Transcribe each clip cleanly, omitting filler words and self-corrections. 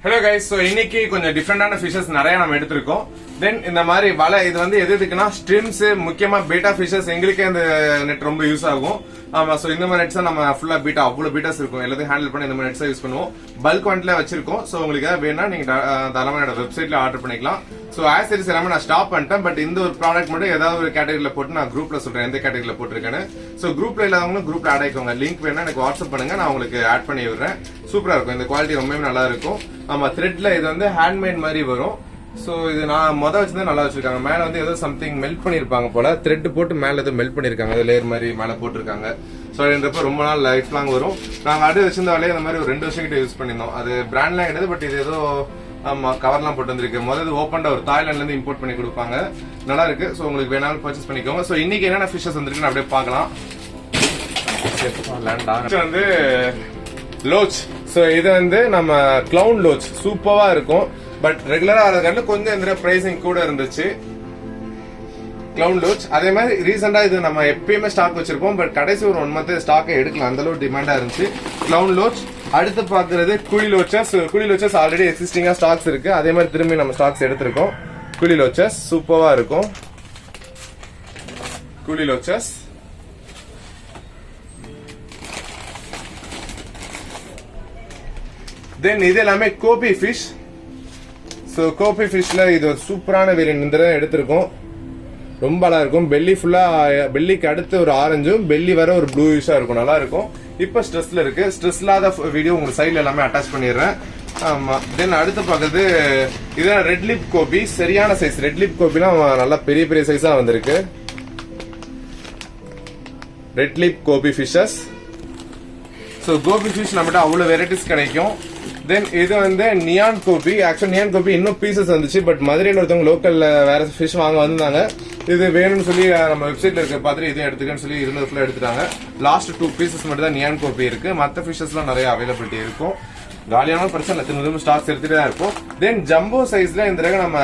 Hello guys, so இன்னைக்கு கொஞ்சம் டிஃப்ரெண்டான ஃபிஷஸ் நிறைய நம்ம எடுத்திருக்கோம். தென் இந்த மாதிரி வலை இது வந்து எது எதுக்குன்னா ஸ்ட்ரிம்ஸ், முக்கியமா பீட்டா ஃபிஷஸ். எங்களுக்கே இந்த நெட் ரொம்ப யூஸ் ஆகும். ஆமா, ஸோ இந்த மாதிரி நெட்ஸ் நம்ம ஃபுல்லா பீட்டா, அவ்வளவு பீட்டாஸ் இருக்கும், எல்லாத்தையும் ஹேண்டில் பண்ணி இந்த மாதிரி நெட்ஸை யூஸ் பண்ணுவோம். பல்க் குவான்டிட்டில வச்சிருக்கோம். ஸோ உங்களுக்கு ஏதாவது வேணா நீங்க தாராளமா என்னோட வெப்சைட்ல ஆர்டர் பண்ணிக்கலாம். ஸோ ஆக்சரிஸ் எல்லாமே நான் ஸ்டாப் பண்ணிட்டேன். பட் இந்த ஒரு ப்ராடக்ட் மட்டும் ஏதாவது ஒரு கேட்டகரியில போட்டு நான் குரூப்ல சொல்றேன் எந்த கேட்டகரியில போட்டிருக்கேன்னு. ஸோ குரூப்ல இல்லாதவங்களும் குரூப்ல ஆட் ஆயிக்கோங்க. லிங்க் வேணா எனக்கு வாட்ஸ்அப் பண்ணுங்க, நான் உங்களுக்கு ஆட் பண்ணி விடுறேன். சூப்பரா இருக்கும், இந்த குவாலிட்டி ரொம்பவே நல்லா இருக்கும். ஆமா, த்ரெட்ல இது வந்து ஹேண்ட்மேட் மாதிரி வரும். சோ இது நான் வச்சிருந்தா நல்லா வச்சிருக்காங்க. மேல வந்து ஏதோ சம்திங் மெல்ட் பண்ணிருப்பாங்க போல, த்ரெட் போட்டு மேல ஏதோ மெல்ட் பண்ணிருக்காங்க, லேயர் மாதிரி மேல போட்டிருக்காங்க. சோ இதுன்றப்ப ரொம்ப நாள் லைஃப் லாங் வரும். நாங்க அடுத்து வச்சிருந்தாலே இந்த மாதிரி ஒரு 2 வருஷம் கிட்ட யூஸ் பண்ணிருந்தோம். அது பிராண்ட்லாம் கிடையாது, பட் இது ஏதோ ஆமா கவர்லாம் போட்டு வந்திருக்கு. முதல்ல ஓப்பன்டா ஒரு தாய்லாந்துல இருந்து இம்போர்ட் பண்ணி கொடுப்பாங்க, நல்லா இருக்கு. சோ உங்களுக்கு வேணாலும் பர்ச்சேஸ் பண்ணிக்கோங்க. சோ இன்னைக்கு என்னென்ன ஃபிஷஸ் வந்திருக்குன்னு அப்படியே பார்க்கலாம். வந்து லோச். சோ இது வந்து நம்ம கிளவுன் லோச், சூப்பரா இருக்கும். பட் ரெகுலரா வரதுக்கான கொஞ்சம் இந்த பிரைசிங் கூட இருந்துச்சு. கிளவுன் லோச் அதே மாதிரி ரீசெண்டா இது நம்ம எப்பயுமே ஸ்டாக் வச்சிருப்போம். பட் கடைசி ஒரு 1 மந்த் ஸ்டாக்கை எடுக்கலாம், அந்த அளவுக்கு டிமாண்டா இருந்துச்சு. கிளவுன் லோச். அடுத்து பாக்குறது குழி லோச்சஸ். குழி லோச்சஸ் ஆல்ரெடி எக்ஸிஸ்டிங்கா ஸ்டாக்ஸ் இருக்கு, அதே மாதிரி திரும்பி நம்ம ஸ்டாக்ஸ் எடுத்திருக்கோம். குழி லோச்சஸ் சூப்பரா இருக்கும். குழி லோச்சஸ். தென் இது எல்லாமே கோபி ஃபிஷ். ஸோ கோபி ஃபிஷ்ல இது ஒரு சூப்பரான வேரியன்ட் இந்த எடுத்திருக்கோம். ரொம்ப நல்லா இருக்கும். பெல்லி ஃபுல்லா, பெல்லிக்கு அடுத்து ஒரு ஆரஞ்சும், பெல்லி வர ஒரு ப்ளூயிஷா இருக்கும், நல்லா இருக்கும். இப்ப ஸ்ட்ரெஸ்ல இருக்கு. ஸ்ட்ரெஸ் இல்லாத வீடியோ உங்களுக்கு சைட்ல எல்லாமே அட்டாச் பண்ணிடுறேன். ஆமா. தென் அடுத்து பாக்குறது இதான் ரெட் லிப் கோபி. சரியான சைஸ் ரெட் லிப் கோபிலாம் நல்லா பெரிய பெரிய சைஸா வந்திருக்கு. Red lip goby fishes. So goby fish நம்மகிட்ட அவ்வளவு வெரைட்டிஸ் கிடைக்கும். தென் இது வந்து neon goby. Actually neon goby இன்னும் பீசஸ் வந்துச்சு, பட் மதுரையில் ஒருத்தவங்க லோக்கல்ல வேற ஃபிஷ் வாங்க வந்தாங்க. இது வேணும்னு சொல்லி நம்ம வெப்சைட்ல இருக்க பார்த்துட்டு இதையும் எடுத்துக்கன்னு சொல்லி இருந்தது ஃபுல்லா எடுத்துட்டாங்க. லாஸ்ட் 2 பீசஸ் மட்டும் தான் நியான் கோபி இருக்கு. மற்ற ஃபிஷஸ்லாம் நிறைய அவைலபிலிட்டி இருக்கும். காலியான பிரச்சனை திரும்ப ஸ்டாக்ஸ் எடுத்துட்டு தான் இருக்கும். தென் ஜம்போ சைஸ்ல இந்த தடவை நம்ம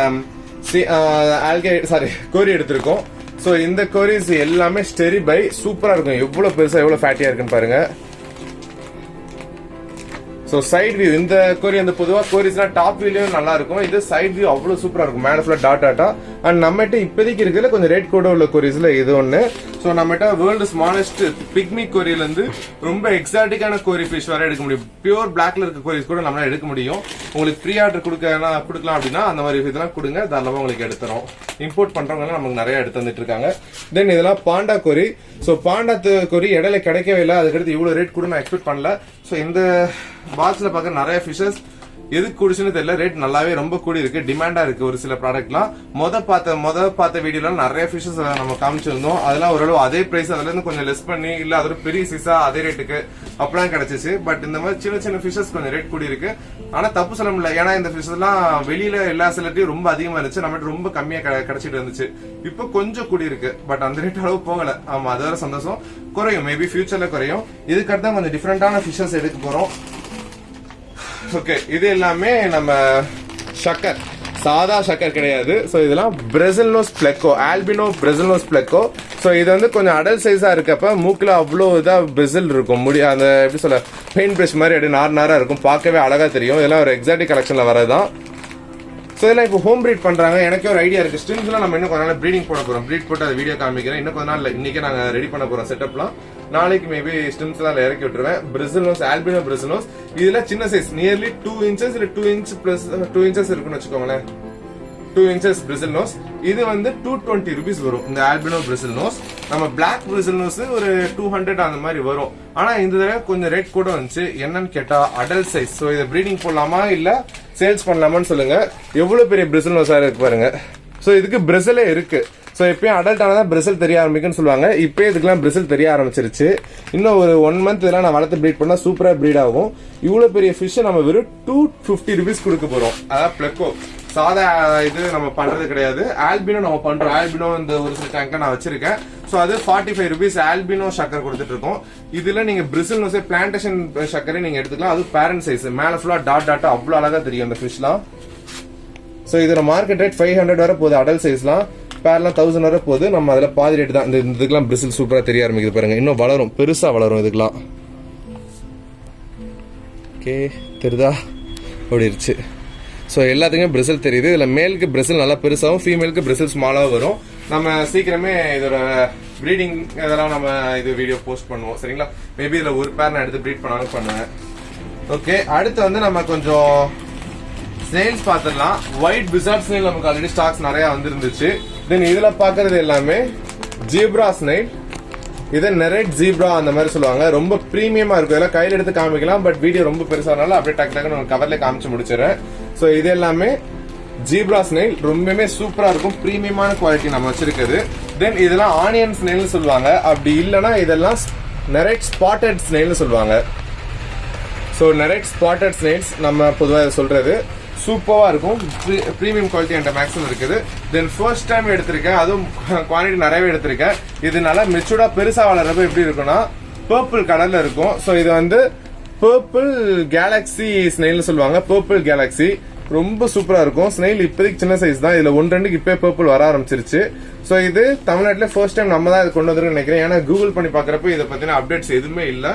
கோரி எடுத்திருக்கோம். ஸோ இந்த கோரிஸ் எல்லாமே ஸ்டெரி பை, சூப்பரா இருக்கும். எவ்வளவு பெருசா எவ்வளவு ஃபேட்டியா இருக்குன்னு பாருங்க. சோ சைட் வியூ இந்த கோரி அந்த பொதுவா கோரிஸ்னா டாப் வியூலயும் நல்லா இருக்கும். இது சைட் வியூ அவ்வளவு சூப்பரா இருக்கும். மேல ஃபுல்லா டாட் டாட்டா. அண்ட் நம்மகிட்ட இப்போதைக்கு இருக்குல்ல கொஞ்சம் ரேட் கூட உள்ள கோரிஸ்ல இது ஒண்ணு. சோ நம்மகிட்ட வேர்ல்டு ஸ்மாலஸ்ட் பிக்மி கோரியில இருந்து ரொம்ப எக்ஸாட்டிக்கான கோரி ஃபிஷ் வர எடுக்க முடியும். பியூர் பிளாக்ல இருக்க கோரிஸ் கூட நம்மளால எடுக்க முடியும். உங்களுக்கு ஃப்ரீ ஆர்டர் கொடுக்கலாம் அப்படின்னா அந்த மாதிரி இதெல்லாம் கொடுங்க, தாராளமா உங்களுக்கு எடுத்துறோம். இம்போர்ட் பண்றவங்க நமக்கு நிறைய எடுத்து வந்துட்டு இருக்காங்க. தென் இதெல்லாம் பாண்டா கோரி. சோ பாண்டா கோரி இடையில கிடைக்கவே இல்லை, அதுக்கடுத்து இவ்வளவு ரேட் கூட நான் எக்ஸ்பெக்ட் பண்ணல. சோ இந்த பாக்ஸ்ல பார்க்க நிறைய ஃபிஷஸ் எதுக்கு கூடிச்சுன்னு தெரியல, ரேட் நல்லாவே ரொம்ப கூடி இருக்கு, டிமாண்டா இருக்கு. ஒரு சில ப்ராடக்ட்லாம் மொத பார்த்த வீடியோல நிறைய ஃபிஷஸ் நம்ம காமிச்சிருந்தோம். அதெல்லாம் ஓரளவு அதே பிரைஸ், அதுல இருந்து கொஞ்சம் லெஸ் பண்ணி இல்ல அது ஒரு பெரிய சைஸா அதே ரேட்டுக்கு அப்பெல்லாம் கிடைச்சிச்சு. பட் இந்த மாதிரி சின்ன சின்ன ஃபிஷஸ் கொஞ்சம் ரேட் கூடி இருக்கு. ஆனா தப்பு சொல்ல முடியல, ஏன்னா இந்த ஃபிஷ் எல்லாம் வெளியில எல்லா சிலர்ட்டையும் ரொம்ப அதிகமா இருந்துச்சு, நம்ம ரொம்ப கம்மியா கிடைச்சிட்டு இருந்துச்சு. இப்போ கொஞ்சம் கூடி இருக்கு, பட் அந்த ரேட் அளவு போகல. ஆமா, அது வேற சந்தோஷம். குறையும், மேபி ஃபியூச்சர்ல குறையும். இதுக்கடுத்து கொஞ்சம் டிஃப்ரெண்டான ஃபிஷஸ் எடுக்க போறோம். ஓகே, இது எல்லாமே நம்ம ஷக்கர், சாதா ஷக்கர் கிடையாது. ஸோ இதெல்லாம் bristlenose pleco, albino bristlenose pleco. So இது வந்து கொஞ்சம் அடல்ட் சைஸா இருக்கப்ப மூக்கில் அவ்வளோ இதா பிரிசில் இருக்கும். அந்த எப்படி சொல்ல, பெயிண்ட் பிரஷ் மாதிரி அப்படியே நாரா இருக்கும், பார்க்கவே அழகா தெரியும். இதெல்லாம் ஒரு எக்ஸாட்டிக் கலெக்ஷன்ல வரதான். ஸோ இதெல்லாம் இப்போ ஹோம் ப்ரீட் பண்றாங்க. எனக்கே ஒரு ஐடியா இருக்கு. ஸ்ட்ரிம்ஸ்லாம் நம்ம இன்னும் கொஞ்ச நாள் ப்ரீடிங் போட போறோம். ப்ரீட் போட்டு அதை வீடியோ காமிக்கிறேன். இன்னும் கொஞ்ச நாள் இன்னைக்கு நாங்க ரெடி பண்ண போறோம் செட்டப்லாம். நாளைக்கு மேபி ஸ்டிம்ஸ் எல்லாம் இறக்கி விட்டுருவேன். Bristlenose, albino bristlenose. இதுல சின்ன சைஸ், நியர்லி 2 இன்ச்சஸ் இல்ல 2 இன்ச் பிளஸ் 2 இன்ச்சஸ் இருக்குன்னு வச்சுக்கோங்களேன். 2 இன்ச்சஸ் பிரசில் நோஸ். இது வந்து 220 rupees வரும் இந்த ஆல்பினோ பிரசில் நோஸ். நம்ம பிளாக் பிரசில் நோஸ் ஒரு 200 அந்த மாதிரி வரும். ஆனா இந்த தடவை கொஞ்சம் ரேட் கூட வந்துச்சு. என்னன்னு கேட்டா அடல்ட் சைஸ். ஸோ இதை ப்ரீடிங் போடலாமா இல்ல சேல்ஸ் பண்ணலாமான்னு சொல்லுங்க. எவ்வளவு பெரிய பிரசில் நோஸா இருக்கு பாருங்க. ஸோ இதுக்கு பிரசிலே இருக்கு. ஸோ இப்பயும் அடல்ட் ஆனதான் பிரசில் தெரிய ஆரம்பிக்குன்னு சொல்லுவாங்க. இப்போ இதுக்கெல்லாம் பிரசில் தெரிய ஆரம்பிச்சிருச்சு. இன்னும் ஒரு 1 மந்த் இதெல்லாம் நான் வளர்த்து ப்ரீட் பண்ணா சூப்பரா ப்ரீட் ஆகும். இவ்வளவு பெரிய ஃபிஷ் நம்ம வெறும் 250 rupees கொடுக்க போறோம். அதாவது பிளெக்கோ சாதா இது நம்ம பண்றது கிடையாது. ஆல்பினோ நம்ம பண்றோம். ஆல்பினோ இந்த ஒரு சில டேங்க நான் வச்சிருக்கேன். சோ அது 45 rupees ஆல்பினோ ஷக்கர் கொடுத்துட்டு இருக்கோம். இதுல நீங்க பிரிசில் நோஸ் பிளான்டேஷன் ஷக்கரை நீங்க எடுத்துக்கலாம். அது பேரண்ட் சைஸ், மேல ஃபுல்லா டாட் டாட்டா அவ்வளவு அழகா தெரியும் அந்த ஃபிஷ்லாம். சோ இதோட மார்க்கெட் ரேட் 500 வர போகுது. அடல்ட் சைஸ்லாம் பேர்லாம் 1000 வர போகுது. நம்ம அதுல பாதி ரேட் தான். இந்த இதுக்கெல்லாம் பிரிசில் சூப்பரா தெரிய ஆரம்பிக்குது பாருங்க. இன்னும் வளரும், பெருசா வளரும் இதுக்கெல்லாம். ஓகே, தெரியுதா? ஓடிருச்சு. ஸோ எல்லாத்துக்குமே பிரிசில் தெரியுது. இதில் மேலுக்கு பிரிசில் நல்லா பெருசாகவும் ஃபீமேலுக்கு பிரிசில் ஸ்மாலாகவும் வரும். நம்ம சீக்கிரமே இதோட ப்ரீடிங் இதெல்லாம் நம்ம இது வீடியோ போஸ்ட் பண்ணுவோம் சரிங்களா. மேபி இதில் ஒரு பேர் நான் எடுத்து ப்ரீட் பண்ணாலும் பண்ணுவேன். ஓகே, அடுத்து வந்து நம்ம கொஞ்சம் ஸ்னெயில்ஸ் பார்த்துடலாம். ஒயிட் பிசார்ட் ஸ்னெயில் நமக்கு ஆல்ரெடி ஸ்டாக்ஸ் நிறைய வந்துருந்துச்சு. தென் இதுல பாக்குறது எல்லாமே ஜீப்ரா ஸ்னெயில். இதை நெரெட் ஜீப்ரா அந்த மாதிரி சொல்லுவாங்க. ரொம்ப பிரீமியமா இருக்கும். இதெல்லாம் கையில எடுத்து காமிக்கலாம், பட் வீடியோ ரொம்ப பெருசானால அப்படியே டக்கு டக்குன்னு கவர்ல காமிச்சு முடிச்சிடறேன். ஸோ இது எல்லாமே ஜீப்ரா ஸ்னெயில். ரொம்பவே சூப்பரா இருக்கும். பிரீமியமான குவாலிட்டி நம்ம வச்சிருக்குது. தென் இதெல்லாம் ஆனியன் ஸ்னெயில் சொல்லுவாங்க. அப்படி இல்லைன்னா இதெல்லாம் நெரெட் ஸ்பாட்டட் ஸ்னெயில் சொல்லுவாங்க. ஸோ நெரெட் ஸ்பாட்டட் ஸ்னெயில்ஸ் நம்ம பொதுவாக சொல்றது சூப்பரா இருக்கும். பிரீமியம் குவாலிட்டி என்கிட்ட மேக்ஸிமம் இருக்குது. தென் ஃபர்ஸ்ட் டைம் எடுத்திருக்கேன், அதுவும் குவான்டிட்டி நிறையவே எடுத்திருக்கேன். இது நல்லா மெச்சூர்டா பெருசா வளர்றப்ப எப்படி இருக்கும்னா பர்பிள் கலர்ல இருக்கும். ஸோ இது வந்து பர்பிள் கேலக்ஸி ஸ்னெயில் சொல்லுவாங்க. பர்பிள் கேலக்ஸி ரொம்ப சூப்பரா இருக்கும். ஸ்னெயில் இப்போதைக்கு சின்ன சைஸ் தான். இதுல 1-2 இப்பவே பர்பிள் வர ஆரம்பிச்சிருச்சு. ஸோ இது தமிழ்நாட்டில் ஃபர்ஸ்ட் டைம் நம்ம தான் இது கொண்டு வந்துருன்னு நினைக்கிறேன். ஏன்னா கூகுள் பண்ணி பாக்குறப்ப இதை பத்தின அப்டேட்ஸ் எதுவுமே இல்ல.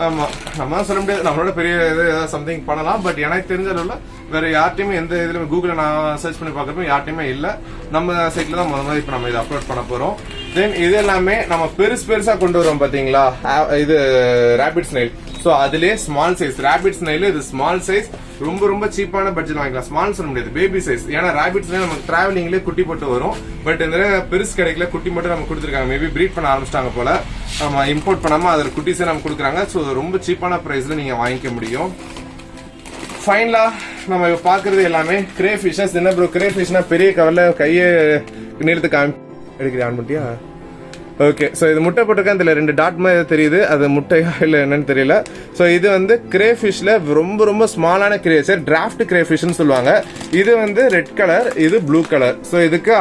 ஆமா, நம்ம சொல்ல முடியாது, நம்மளோட பெரிய இது சம்திங் பண்ணலாம். பட் எனக்கு தெரிஞ்ச அளவுல வேற யார்ட்டையுமே எந்த இதுல கூகுள்ல நான் சர்ச் பண்ணி பாக்குறப்ப யார்ட்டையுமே இல்ல. நம்ம சைட்ல தான் முதல்ல இப்ப நம்ம இதை அப்லோட் பண்ண போறோம். தென் இது எல்லாமே நம்ம பெருசா கொண்டு வரோம் பாத்தீங்களா, இது ரேபிட் ஸ்னெயில். சோ அதுலயே ஸ்மால் சைஸ் ரேபிட் ஸ்னெயில். இது ஸ்மால் சைஸ், ரொம்ப ரொம்ப சீப்பான பட்ஜெட் வாங்கிக்கலாம். ஸ்மால் சொல்ல முடியாது, பேபி சைஸ். ஏன்னா ரேபிட் ஸ்னெயில் நமக்கு டிராவலிங்லேயே குட்டி போட்டு வரும். பட் இந்த பெருசு கிடைக்கல, குட்டி மட்டும் நம்ம கொடுத்துருக்காங்க. மேபி பிரீட் பண்ண ஆரம்பிச்சிட்டாங்க போல. நம்ம இம்போர்ட் பண்ணாம அதில் குட்டிஸே நம்ம கொடுக்குறாங்க. ஸோ ரொம்ப சீப்பான பிரைஸ்ல நீங்க வாங்கிக்க முடியும். ஃபைனலா நம்ம பாக்குறது எல்லாமே கிரே ஃபிஷஸ். என்ன ப்ரோ கிரே ஃபிஷ்னா பெரிய கவர்ல கையை நீளத்து காமி எடுக்கிறேன். ஆன் பண்ணிட்டியா? ஓகே, ஸோ இது முட்டை போட்டிருக்கேன். இதில் 2 டாட் மாதிரி தெரியுது, அது முட்டையா இல்லை என்னன்னு தெரியல. ஸோ இது வந்து கிரே ஃபிஷ்ல ரொம்ப ரொம்ப ஸ்மாலான கிரேச்சர், டிராஃப்ட் கிரே ஃபிஷ்னு சொல்லுவாங்க. இது வந்து ரெட் கலர், இது ப்ளூ கலர். ஸோ இதுக்கு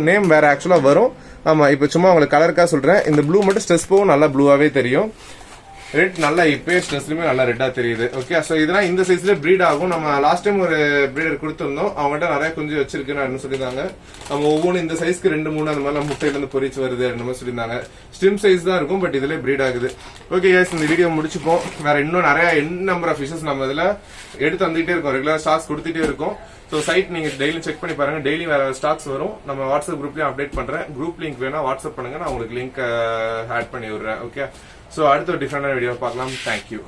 நேம் வேற ஆக்சுவலா வரும். ஆமா, இப்போ சும்மா உங்களுக்கு கலருக்கா சொல்றேன். இந்த ப்ளூ மட்டும் ஸ்ட்ரெஸ் போவும் நல்லா ப்ளூவாவே தெரியும். ரெட் நல்லா இப்பயே ஸ்ட்ரெஸ்லயுமே நல்லா ரெட்டா தெரியுது. ஓகே, ஸோ இதெல்லாம் இந்த சைஸ்ல ப்ரீட் ஆகும். நம்ம லாஸ்ட் டைம் ஒரு ப்ரீடர் கொடுத்துருந்தோம். அவங்ககிட்ட நிறைய குஞ்சு வச்சிருக்குன்னு சொல்லியிருந்தாங்க. நம்ம ஒவ்வொன்றும் இந்த சைஸ்க்கு 2-3 அந்த மாதிரி முட்டையில இருந்து பொறிச்சு வருது அந்த மாதிரி சொல்லியிருந்தாங்க. ஸ்டிம் சைஸ் தான் இருக்கும், பட் இதுல ப்ரீட் ஆகுது. ஓகே கைஸ், இந்த வீடியோ முடிச்சுப்போம். வேற இன்னும் நிறைய நம்பர் ஆஃப் ஃபிஷஸ் நம்ம இதுல எடுத்து வந்துட்டே இருக்கோம். ரெகுலர் ஸ்டாக்ஸ் கொடுத்துட்டே இருக்கும். ஸோ சைட் நீங்க டெய்லி செக் பண்ணி பாருங்க. டெய்லி வேற ஸ்டாக்ஸ் வரும். நம்ம வாட்ஸ்அப் குரூப்லயும் அப்டேட் பண்றேன். குரூப் லிங்க் வேணா வாட்ஸ்அப் பண்ணுங்க, நான் உங்களுக்கு லிங்க் ஆட் பண்ணி விடுறேன். ஓகே, ஸோ அடுத்த ஒரு டிஃப்ரெண்டான வீடியோ பார்க்கலாம். தேங்க்யூ.